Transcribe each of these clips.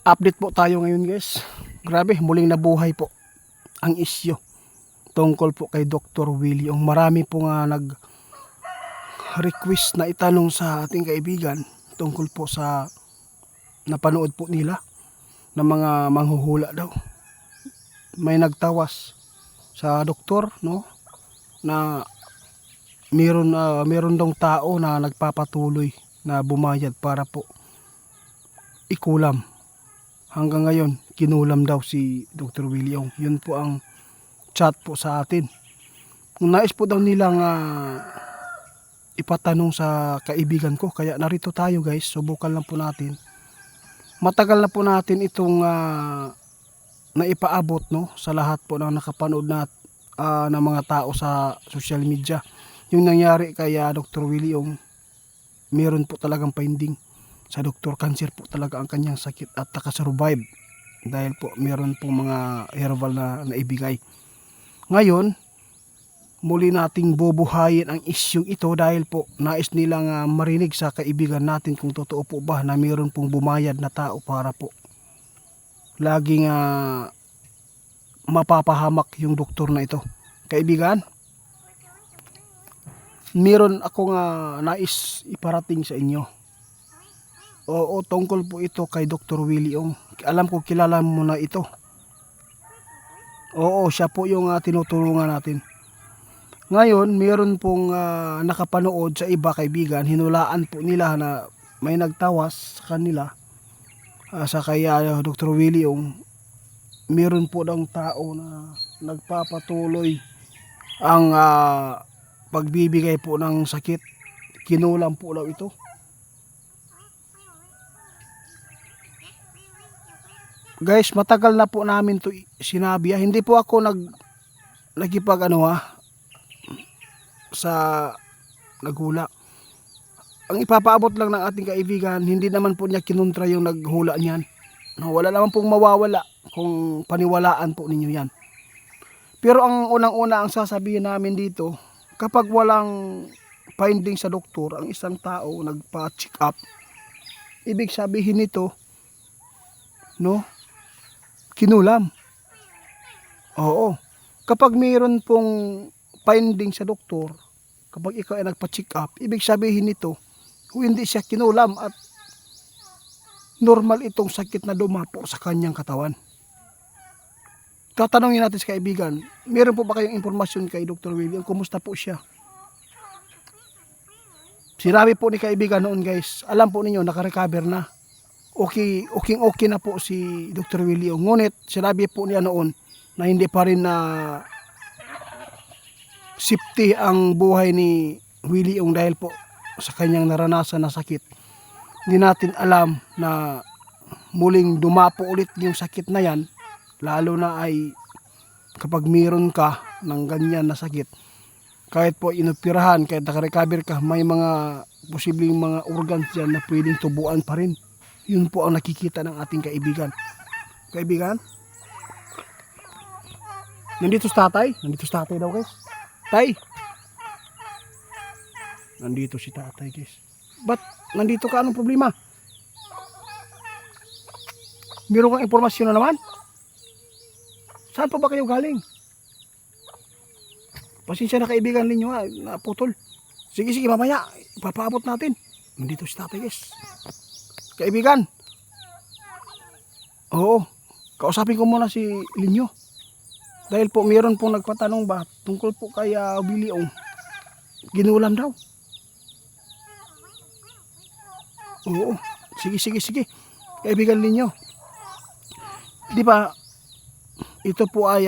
Update po tayo ngayon guys. Grabe, muling nabuhay po ang isyu tungkol po kay Dr. Willie Ong. Marami po nga nag-request na itanong sa ating kaibigan tungkol po sa napanood po nila ng mga manghuhula daw. May nagtawas sa doktor, no, na meron daw tao na nagpapatuloy na bumayad para po ikulam. Hanggang ngayon, kinulam daw si Dr. Willie Ong. Yun po ang chat po sa atin. Kung nais po daw nilang ipatanong sa kaibigan ko, kaya narito tayo guys, subukan lang po natin. Matagal na po natin itong naipaabot, no, sa lahat po ng nakapanood na ng mga tao sa social media. Yung nangyari kay Dr. Willie Ong, meron po talagang finding sa doktor, cancer po talaga ang kanyang sakit at nakasurvive dahil po meron pong mga herbal na naibigay. Ngayon, muli nating bubuhayin ang isyung ito dahil po nais nilang marinig sa kaibigan natin kung totoo po ba na meron pong bumayad na tao para po laging mapapahamak yung doktor na ito. Kaibigan, meron akong nais iparating sa inyo. Oo, tungkol po ito kay Dr. Willie Ong. Alam ko kilala mo na ito. Oo, siya po yung tinutulungan natin. Ngayon, mayroon pong nakapanood sa iba kaibigan. Hinulaan po nila na may nagtawas sa kanila. Sa kay Dr. Willie Ong. Mayroon po daw tao na nagpapatuloy ang pagbibigay po ng sakit. Kinulam po daw ito. Guys, matagal na po namin to sinabi. Hindi po ako nagipag sa naghula. Ang ipapaabot lang ng ating kaibigan, hindi naman po niya kinontra yung naghula niyan. No, wala naman pong mawawala kung paniwalaan po ninyo yan. Pero ang unang-una ang sasabihin namin dito, kapag walang finding sa doktor, ang isang tao nagpa-check up, ibig sabihin nito, no, kinulam. Oo. Kapag mayroon pong finding sa doktor, kapag ikaw ay nagpa-check up, ibig sabihin nito, kung hindi siya kinulam at normal itong sakit na dumapo sa kanyang katawan. Tatanungin natin sa kaibigan, meron po ba kayong impormasyon kay Dr. Willie? Kumusta po siya? Sinabi po ni kaibigan noon guys, alam po ninyo, nakarecover na. Okay na po si Dr. Willie Ong. Ngunit sinabi po niya noon na hindi pa rin na safety ang buhay ni Willie Ong dahil po sa kanyang naranasan na sakit. Hindi natin alam na muling dumapo ulit yung sakit na yan, lalo na ay kapag meron ka ng ganyan na sakit. Kahit po inoperahan, kahit nakarecover ka, may mga posibleng mga organs dyan na pwedeng tubuan pa rin. Yun po ang nakikita ng ating kaibigan. Kaibigan? Nandito si tatay. Nandito si tatay daw guys. Tay! Nandito si tatay guys. Ba't nandito ka? Anong problema? Meron kang impormasyon na naman? Saan pa ba kayo galing? Pasensya na kaibigan ninyo naputol. Sige mamaya. Ipapaabot natin. Nandito si tatay guys. Kaibigan. Oo. Kausapin ko muna si Linyo. Dahil po mayroon pong nagpatanong ba tungkol po kay Willie Ong. Ginulam daw. Oo. Sige. Kaibigan Linyo. Di ba ito po ay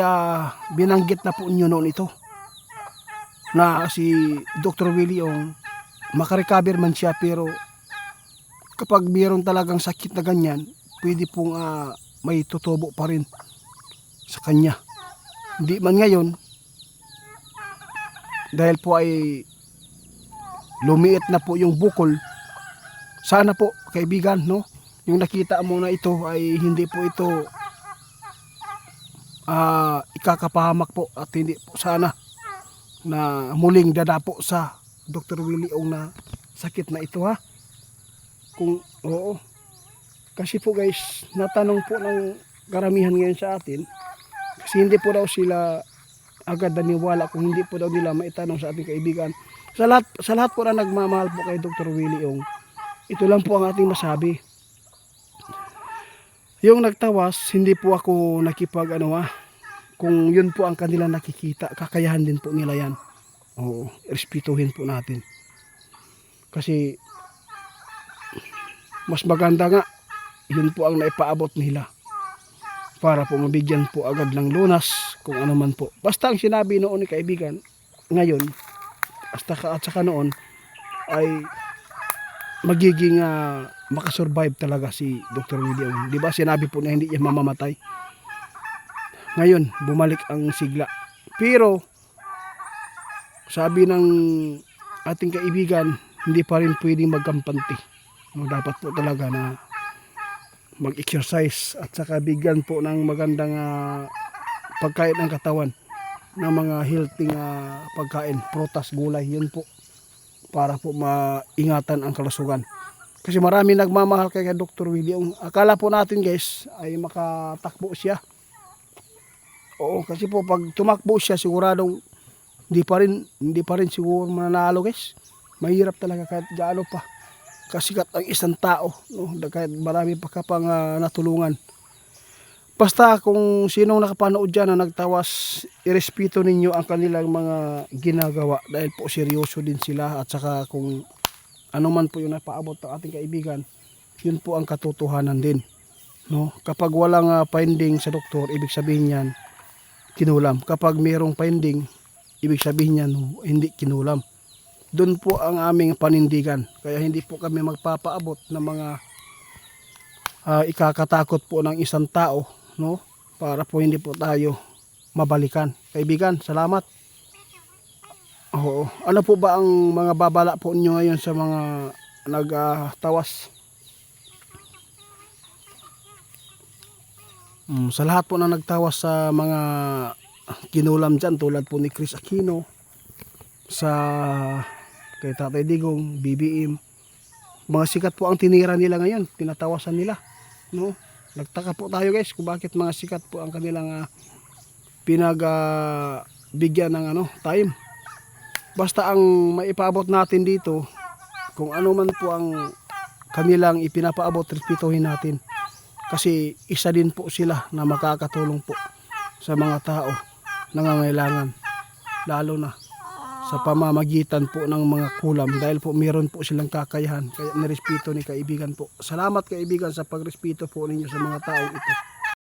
binanggit na po inyo noon ito. Na si Dr. Willie Ong makarecover man siya pero kapag mayroon talagang sakit na ganyan, pwede pong may tutubo pa rin sa kanya. Hindi man ngayon, dahil po ay lumiit na po yung bukol, sana po kaibigan, no, yung nakita mo na ito ay hindi po ito ikakapahamak po at hindi po sana na muling dadapo sa Dr. Willie Ong na sakit na ito ha. Kung oo, Kasi po guys, natanong po ng karamihan ngayon sa atin, kasi hindi po daw sila agad naniwala kung hindi po daw nila maitanong sa ating kaibigan. Sa lahat po na nagmamahal po kay Dr. Willie Ong, ito lang po ang ating masabi. Yung nagtawas, hindi po ako nakipag kung yun po ang kanila nakikita, kakayahan din po nila yan. Oo, respetuhin po natin. Kasi mas maganda nga, yun po ang naipaabot nila para po mabigyan po agad ng lunas kung ano man po. Basta ang sinabi noon ni kaibigan, ngayon, at saka noon, ay magiging makasurvive talaga si Dr. Willie Ong. Diba sinabi po na hindi niya mamamatay? Ngayon, bumalik ang sigla. Pero, sabi ng ating kaibigan, hindi pa rin pwedeng magkampante. No, dapat po talaga na mag-exercise at saka bigyan po ng magandang pagkain ng katawan, ng mga healthy pagkain, prutas, gulay, yun po, para po maingatan ang kalusugan. Kasi marami nagmamahal kay Dr. Willie Ong. Akala po natin guys ay makatakbo siya. Oo, kasi po pag tumakbo siya, siguradong hindi pa rin siguro mananalo guys. Mahirap talaga kahit gaano pa kasikat ang isang tao, no? Kahit marami pa ka pang natulungan. Basta kung sinong nakapanood dyan na nagtawas, irespeto ninyo ang kanilang mga ginagawa dahil po seryoso din sila, at saka kung ano man po yung napaabot ng ating kaibigan, yun po ang katotohanan din, no? Kapag walang finding sa doktor, ibig sabihin yan kinulam. Kapag mayroong finding, ibig sabihin yan hindi kinulam. Doon po ang aming panindigan. Kaya hindi po kami magpapaabot ng mga ikakatakot po ng isang tao, no? Para po hindi po tayo mabalikan. Kaibigan, salamat. Oo. Ano po ba ang mga babala po niyo ngayon sa mga nagtawas? Sa lahat po na nagtawas sa mga kinulam dyan, tulad po ni Chris Aquino, sa kay Tatay Digong, BBM, mga sikat po ang tinira nila ngayon, tinatawasan nila, no? Nagtaka po tayo guys kung bakit mga sikat po ang kanilang bigyan ng time. Basta ang maipaabot natin dito, kung ano man po ang kanilang ipinapaabot, respetuhin natin. Kasi isa din po sila na makakatulong po sa mga tao nangangailangan, lalo na sa pamamagitan po ng mga kulam, dahil po meron po silang kakayahan. Kaya nirespeto ni kaibigan po. Salamat kaibigan sa pagrespeto po ninyo sa mga taong ito.